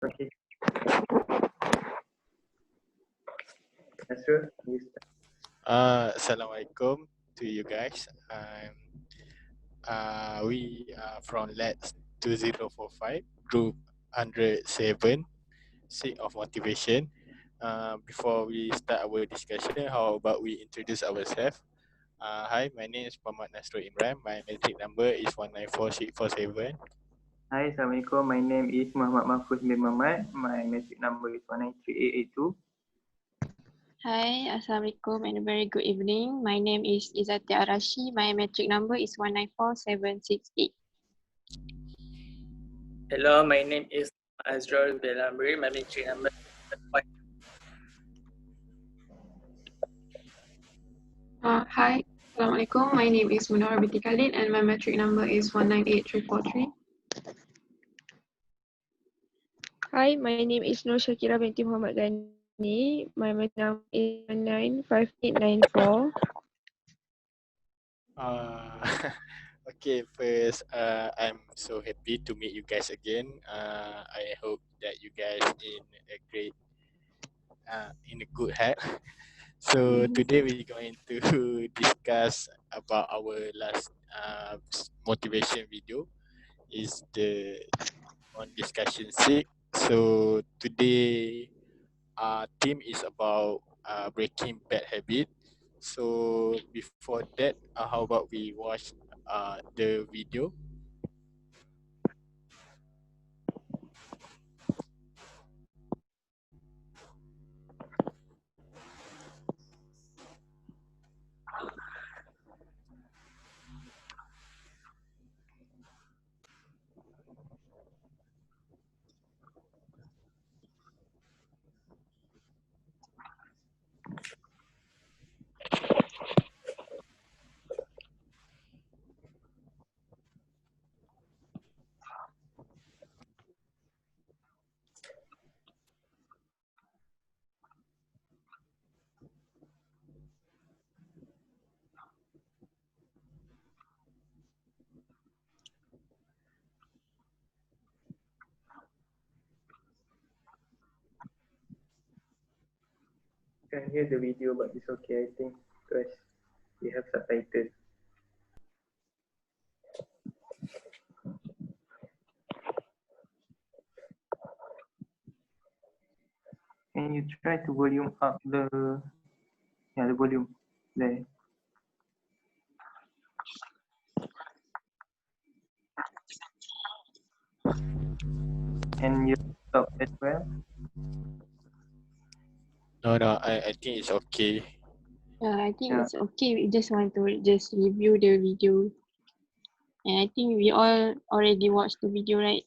Okay. Nasrul, you start. Assalamualaikum to you guys. We are from Lax2045 Group 107 Seek of Motivation. Before we start our discussion, how about we introduce ourselves? Hi, my name is Muhammad Nasrul Imran. My matric number is 194647. Hi, Assalamualaikum. My name is Muhammad Mahfuz bin Muhammad. My matric number is 193882. Hi, Assalamualaikum and a very good evening. My name is Izzati Arashi. My metric number is 194768. Hello, my name is Azrul Belamri. My matric number is Hi, Assalamualaikum. My name is Munawar binti Khalid and my metric number is 198343. Hi, my name is Nur Shakira binti Muhammad Ghani. My metric number is 195894. Okay, first, I'm so happy to meet you guys again. I hope that you guys in a good health. So today we're going to discuss about our last motivation video. Is the on discussion 6. So today our theme is about breaking bad habit. So before that, how about we watch the video? You can hear the video, but it's okay, I think, because we have subtitles. Can you try to volume up the volume there? And your laptop as well. No, I think it's okay. I think Yeah. it's okay. We just want to just review the video. And I think we all already watched the video, right?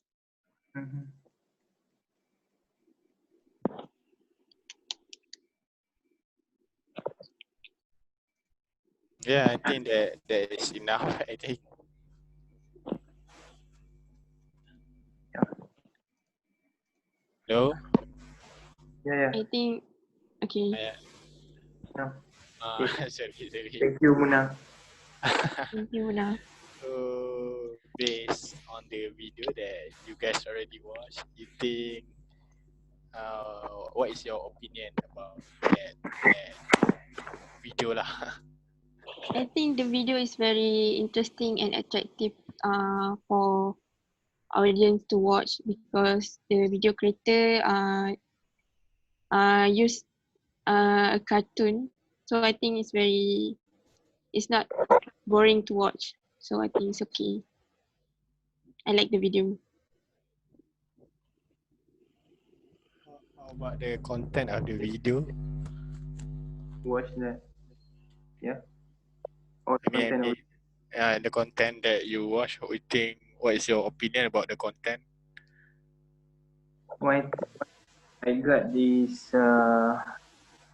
Mhm. Yeah, I think that is enough. I think. Yeah. No. Yeah. I think, okay. Yeah. Sorry. Thank you, Muna. Thank you, Muna. So based on the video that you guys already watched, you think what is your opinion about that video lah? I think the video is very interesting and attractive for audience to watch because the video creator use a cartoon. So I think it's not boring to watch. So I think it's okay. I like the video. How about the content of the video? Watch that. Yeah. Or I mean, content. the content that you watch, what is your opinion about the content? Why I got this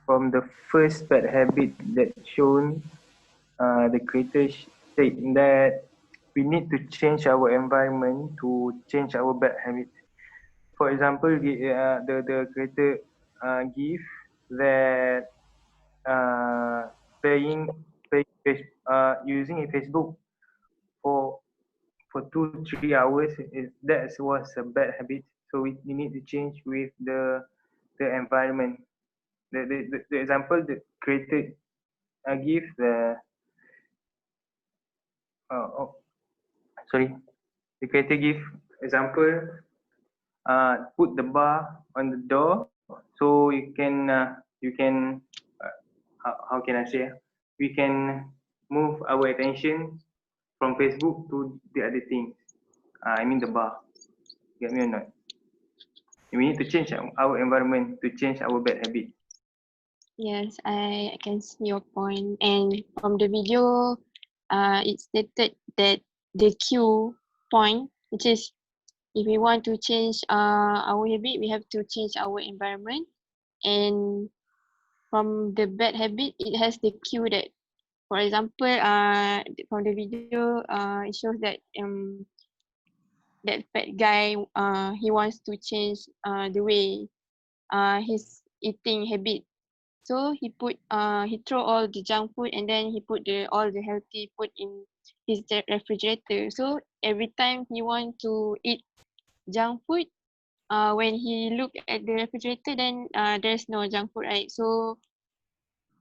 from the first bad habit that shown. The creator said that we need to change our environment to change our bad habits. For example, the creator give that using a Facebook for 2-3 hours that was a bad habit. So we need to change with the environment. The example the creator gives oh, sorry, the creator give example, put the bar on the door so you can how can I say, we can move our attention from Facebook to the other things. I mean the bar. Get me or not? We need to change our environment to change our bad habit. Yes, I can see your point. And from the video, it stated that the cue point, which is if we want to change our habit, we have to change our environment. And from the bad habit, it has the cue that, for example, from the video, it shows that fat guy, he wants to change the way his eating habit. So he throw all the junk food and then he put all the healthy food in his refrigerator. So every time he want to eat junk food, when he look at the refrigerator, then there's no junk food, right? So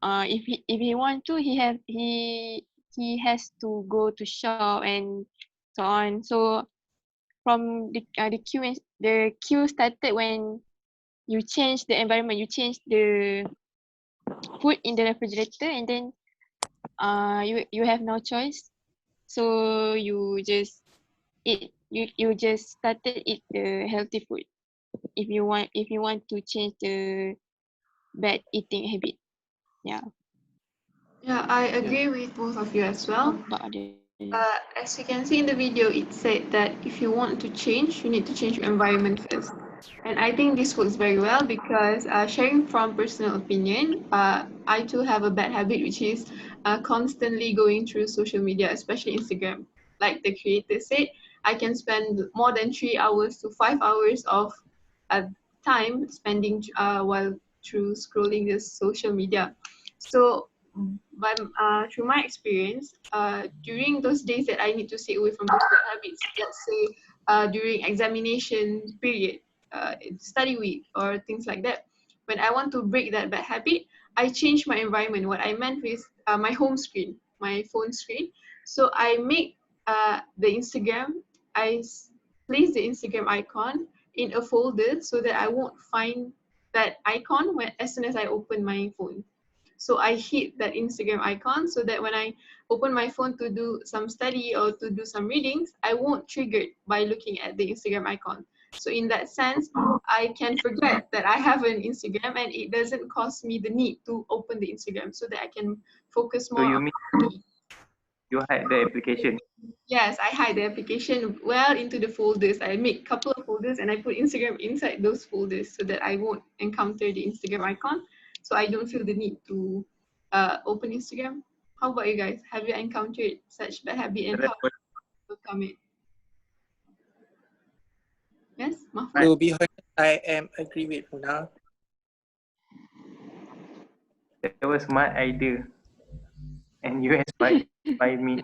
if he want to, he has to go to shop and so on. So from the queue started when you change the environment, you change the food in the refrigerator, and then you have no choice, so you just started eat the healthy food if you want to change the bad eating habit. Yeah. Yeah, I Yeah. agree with both of you as How well. about others? As you can see in the video, it said that if you want to change, you need to change your environment first. And I think this works very well because sharing from personal opinion, I too have a bad habit, which is constantly going through social media, especially Instagram. Like the creator said, I can spend more than 3 hours to 5 hours of uh, time spending while through scrolling this social media. So through my experience, during those days that I need to stay away from those bad habits, let's say during examination period, study week, or things like that, when I want to break that bad habit, I change my environment. What I meant with my home screen, my phone screen. So I make the Instagram, place the Instagram icon in a folder so that I won't find that icon as soon as I open my phone. So I hit that Instagram icon so that when I open my phone to do some study or to do some readings, I won't trigger it by looking at the Instagram icon. So in that sense, I can forget that I have an Instagram and it doesn't cost me the need to open the Instagram so that I can focus So more you on mean study. you hide the application? Yes, I hide the application well into the folders. I make a couple of folders and I put Instagram inside those folders so that I won't encounter the Instagram icon. So I don't feel the need to open Instagram. How about you guys? Have you encountered such bad habit and how That's to overcome it? Yes, Mahfud? Right. To be honest, I am agree with Muna. that was my idea, and you inspired me.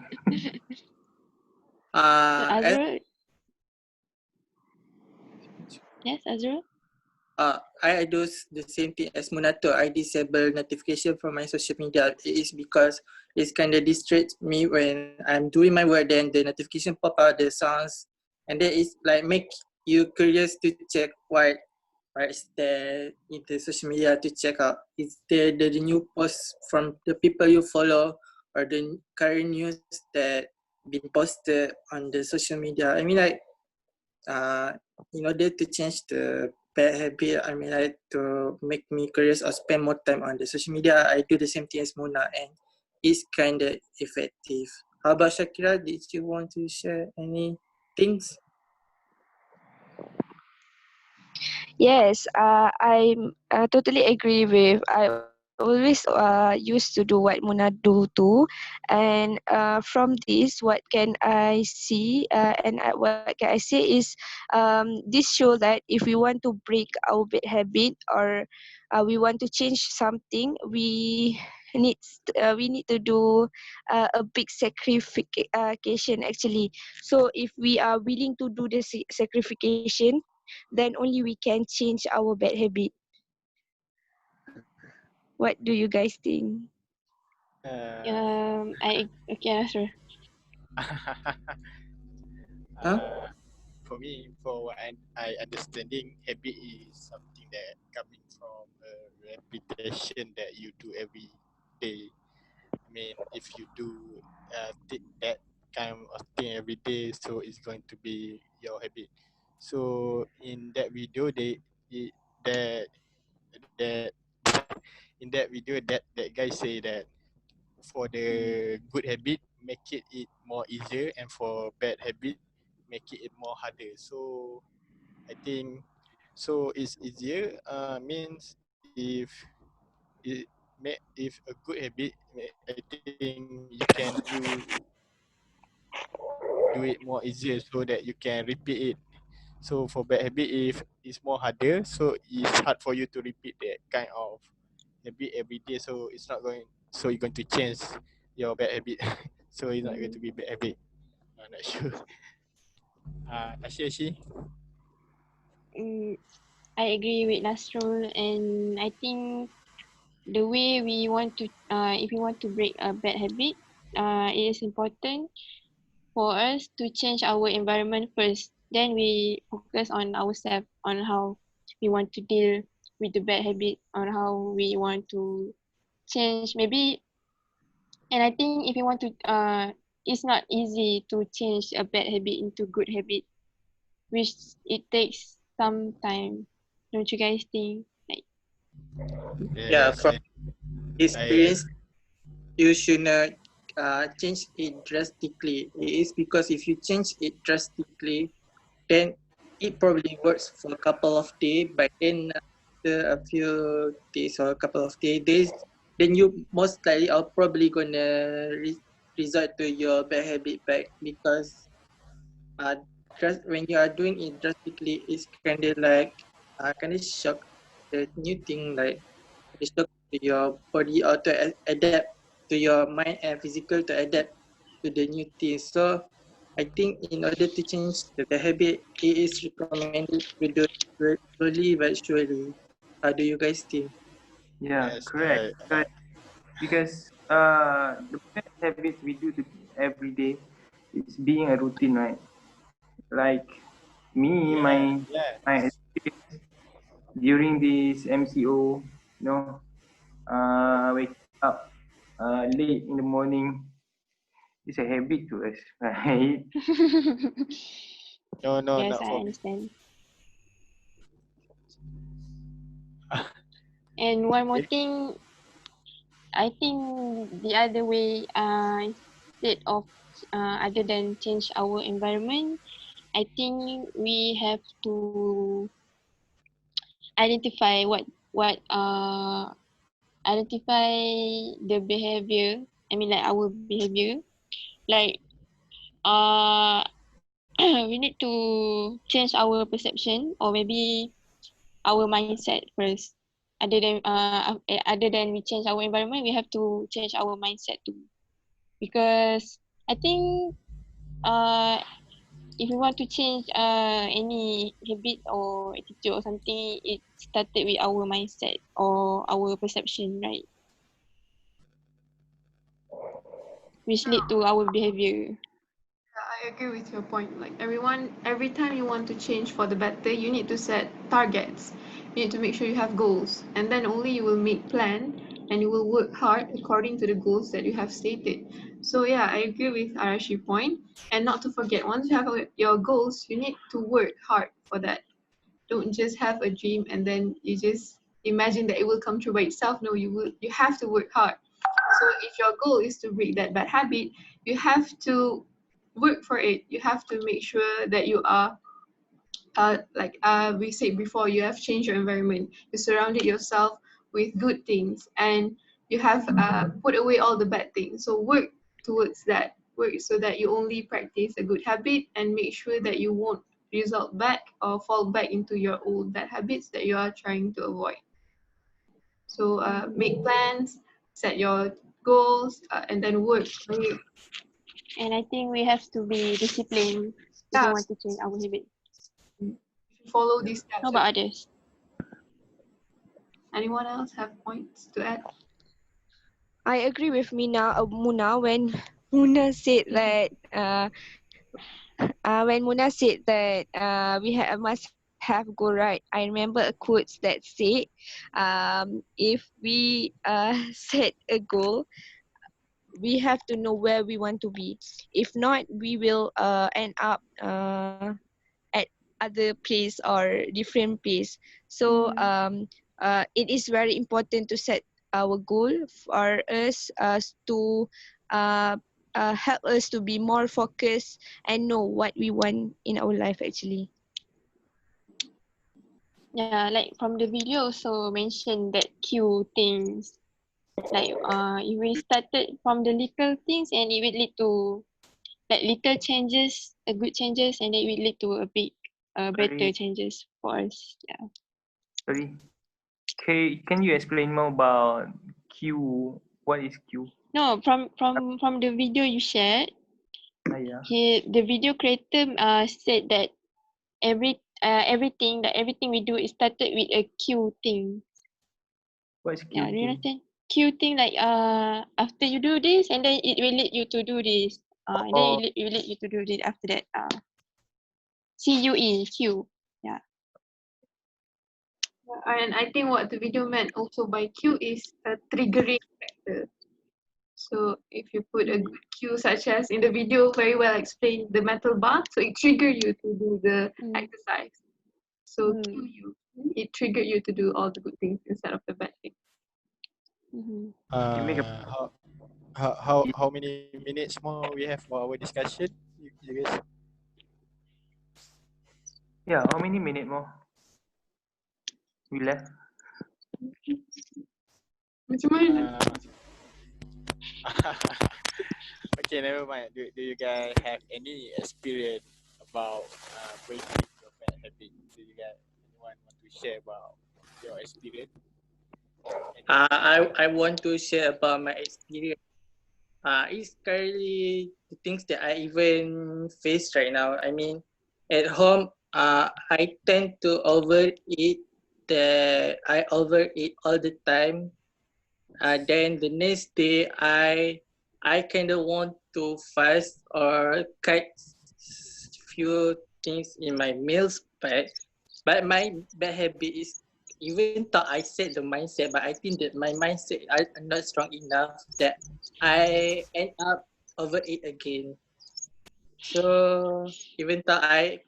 So As Azrul, yes, Azrul. I do the same thing as Munato. I disable notification from my social media. It is because it's kind of distracts me when I'm doing my work. Then the notification pop out, the sounds, and then it's like make you curious to check what is there in the social media to check out. Is there the new posts from the people you follow or the current news that been posted on the social media? I mean, like uh, in order to change the bad habit, I mean, like to make me curious or spend more time on the social media, I do the same thing as Mona, and it's kind of effective. How about Shakira? Did you want to share any things? Yes, I totally agree with. I always used to do what Muna do too, and from this, what can I see? What can I say is, this show that if we want to break our bad habit or we want to change something, we need to do a big sacrification actually. So if we are willing to do the sacrification, then only we can change our bad habit. What do you guys think? Uh, Okay, sure. Huh? For me, for what I understanding, habit is something that coming from a repetition that you do every day. I mean, if you do that kind of thing every day, so it's going to be your habit. So in that video, that that in that video that guy say that for the good habit, make it more easier, and for bad habit, make it more harder. So I think so it's easier means if a good habit, I think you can do it more easier so that you can repeat it. So for bad habit, if it's more harder, so it's hard for you to repeat that kind of habit every day. So it's not going. So you're going to change your bad habit. So it's not going to be bad habit. I'm not sure. Ashi. Mm, I agree with Nasrul, and I think the way we want to, if we want to break a bad habit, it is important for us to change our environment first. Then we focus on ourselves, on how we want to deal with the bad habit, on how we want to change. Maybe, and I think if you want to, it's not easy to change a bad habit into good habit, which it takes some time. Don't you guys think? Like, Yeah, Yes, from I experience, you should not change it drastically. It is because if you change it drastically, then it probably works for a couple of days, but then after a few days or a couple of days, then you most likely are probably gonna resort to your bad habit back because when you are doing it drastically, it's kind of like kind of shock the new thing, like the shock to your body or to adapt to your mind and physical to adapt to the new thing. So I think in order to change the habit, it is recommended to do it slowly but surely. How do you guys think? Yeah, yes, correct. Because the bad habits we do every day is being a routine, right? Like me, yeah, my yes. experience during this MCO, you know, waking up late in the morning is a habit to us, right? No, no, yes, not I for me. understand. And one more Okay. thing, I think the other way, instead of other than change our environment, I think we have to identify identify the behavior. I mean, like our behavior. Like we need to change our perception, or maybe our mindset first. Other than we change our environment, we have to change our mindset too. Because I think uh if we want to change any habit or attitude or something, it started with our mindset or our perception, right? Which lead to our behavior. I agree with your point. Like every time you want to change for the better, you need to set targets. You need to make sure you have goals, and then only you will make plan and you will work hard according to the goals that you have stated. So yeah, I agree with Arashi point. And not to forget, once you have your goals, you need to work hard for that. Don't just have a dream and then you just imagine that it will come true by itself. No, you have to work hard. So if your goal is to break that bad habit, you have to work for it. You have to make sure that you are like we said before, you have changed your environment. You surrounded yourself with good things, and you have put away all the bad things. So work towards that. Work so that you only practice a good habit and make sure that you won't result back or fall back into your old bad habits that you are trying to avoid. So make plans, set your goals, and then work for it. And I think we have to be disciplined if we Yeah, want to change our habit. you follow these steps. How about others? Anyone else have points to add? I agree with Muna when Muna said that we must have goal, right. I remember a quote that said, if we set a goal, we have to know where we want to be. If not, we will end up at other place or different place. So it is very important to set our goal for us to uh, help us to be more focused and know what we want in our life actually. Yeah, like from the video also mentioned that Q things. Like if we started from the little things and it will lead to like little changes, good changes, and it will lead to a big better Sorry, changes for us. Yeah. sorry. Can you explain more about Q? What is Q? No, from the video you shared, Yeah. the video creator said that everything we do is started with a Q thing. What is Yeah, Q do you thing? understand? Q thing like after you do this and then it will lead you to do this. And then Oh, it will lead you to do this after that. Q. Yeah. And I think what the video meant also by cue is a triggering factor. So if you put a good cue, such as in the video very well explained, the metal bar, so it trigger you to do the exercise. So cue you, it triggered you to do all the good things instead of the bad things. you make a How many minutes more we have for our discussion? You guys? yeah. How many minutes more we left? Macam mana? Okay, never mind. Do you guys have any experience about breaking your bad habit? Do you guys anyone want to share about your experience? I want to share about my experience. It's currently the things that I even face right now. I mean, at home, I tend to overeat. I overeat all the time. Then the next day, I kind of want to fast or cut few things in my meals, but my bad habit is even though I set the mindset, but I think that my mindset are not strong enough that I end up overeat again. So even though I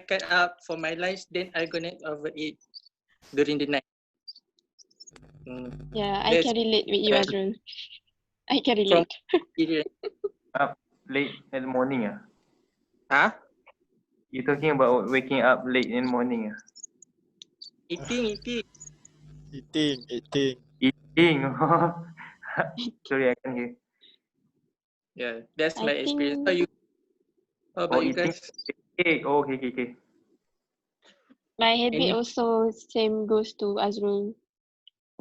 cut up for my lunch, then I gonna overeat during the night. Yeah, I That's can relate with you, Azrul. I can from relate. experience. Up late in the morning. Huh? You're talking about waking up late in the morning. Eating. Eating. Eating. Sorry, I can't hear. Yeah, that's I my experience. think How Oh, about you eating guys? cake. Oh, okay. my habit Any also same goes to Azrul.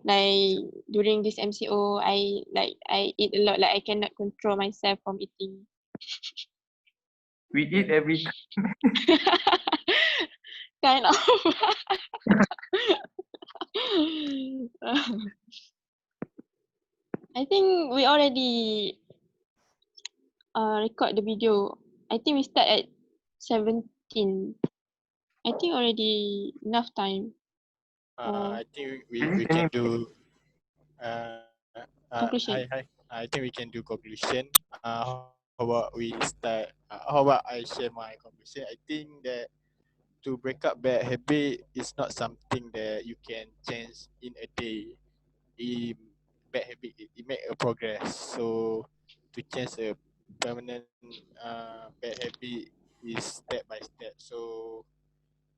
Like during this MCO, I eat a lot. Like I cannot control myself from eating. We eat every time. Kind of. I think we already record the video. I think we start at 17. I think already enough time. I think Is we it can any do. Hi. Conclusion. I think we can do conclusion. How about we start? How about I share my conclusion? I think that to break up bad habit is not something that you can change in a day. It, bad habit it make a progress. So to change a permanent bad habit is step by step. So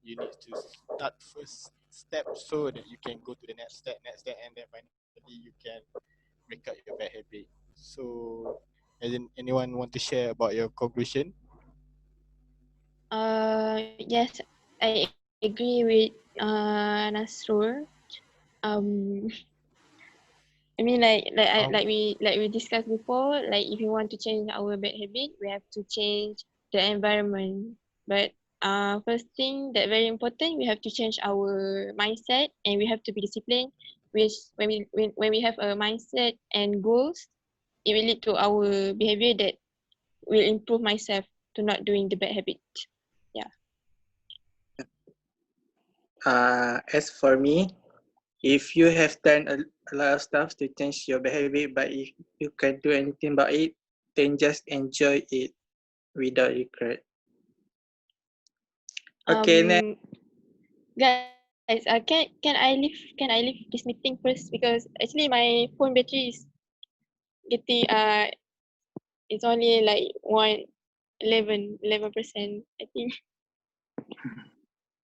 you need to start first step so that you can go to the next step, and then finally you can break up your bad habit. So, anyone want to share about your conclusion? Yes, I agree with Nasrul. I mean like we discussed before, like if you want to change our bad habit, we have to change the environment. But first thing that very important, we have to change our mindset and we have to be disciplined. Which when we have a mindset and goals, it will lead to our behavior that will improve myself to not doing the bad habit. Yeah. As for me, if you have done a lot of stuff to change your behavior, but if you can't do anything about it, then just enjoy it without regret. Okay, next. Guys, can I leave this meeting first, because actually my phone battery is getting it's only like 11%, I think.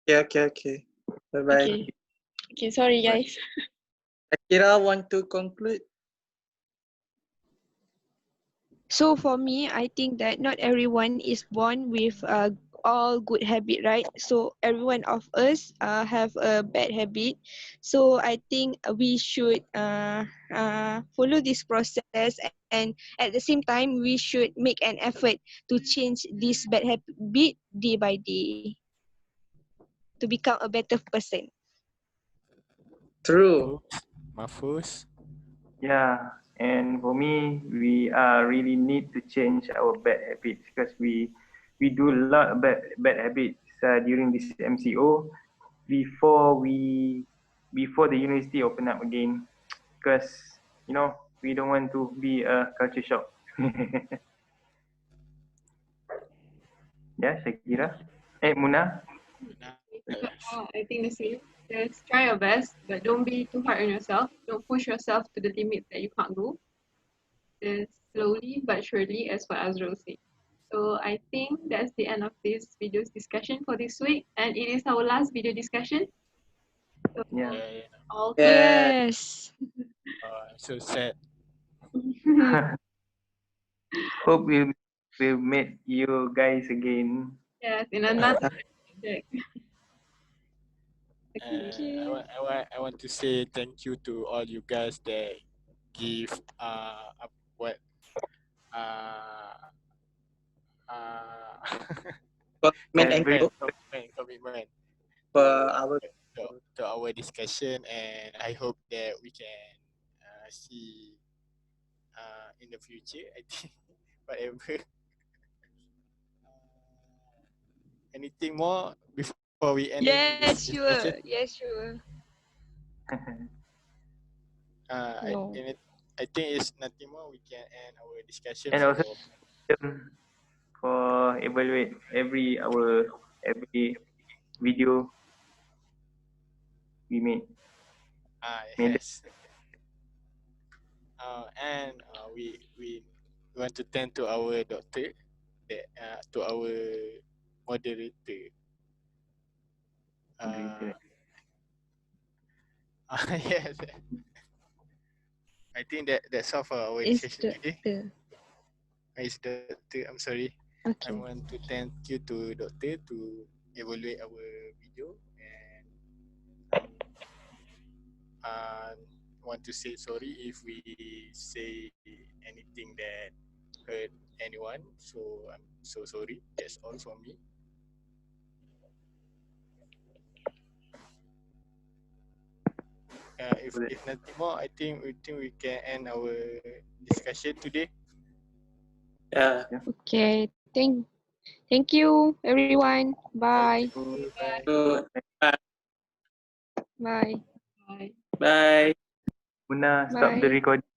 Okay. Bye-bye. Okay, sorry guys. Akira, want to conclude? So for me, I think that not everyone is born with all good habit, right? So every one of us have a bad habit. So I think we should follow this process, and at the same time we should make an effort to change this bad habit day by day to become a better person. True. Mahfuz. Yeah, and for me, we really need to change our bad habits because we do a lot of bad habits during this MCO before before the university open up again, because we don't want to be a culture shock. Yeah, Shakira. Muna. I think the same. Just try your best, but don't be too hard on yourself. Don't push yourself to the limit that you can't go. Just slowly but surely, as what Azrul said. So I think that's the end of this video's discussion for this week, and it is our last video discussion. So Yeah. all Yes. I'm so sad. Hope we'll meet you guys again. yes, in another project. I want to say thank you to all you guys that give what Commitment and Very growth commitment for our to our discussion, and I hope that we can see in the future. I think whatever. Anything more before we end this Yes, discussion? sure. Yes, sure. No. I think it's nothing more. We can end our discussion And also for. for evaluate every video we made. Yes. And we want to thank to our doctor, that to our moderator. Yes. I think that's all for our It's discussion today. doctor. It's doctor. I'm sorry. I Okay. want to thank you to doctor to evaluate our video, and want to say sorry if we say anything that hurt anyone. So I'm so sorry. That's all for me. If nothing more, I think we can end our discussion today. yeah. Okay. Thank you, everyone. Bye. Bye. So, Bye. Bye. bye. Muna stop the Bye. recording.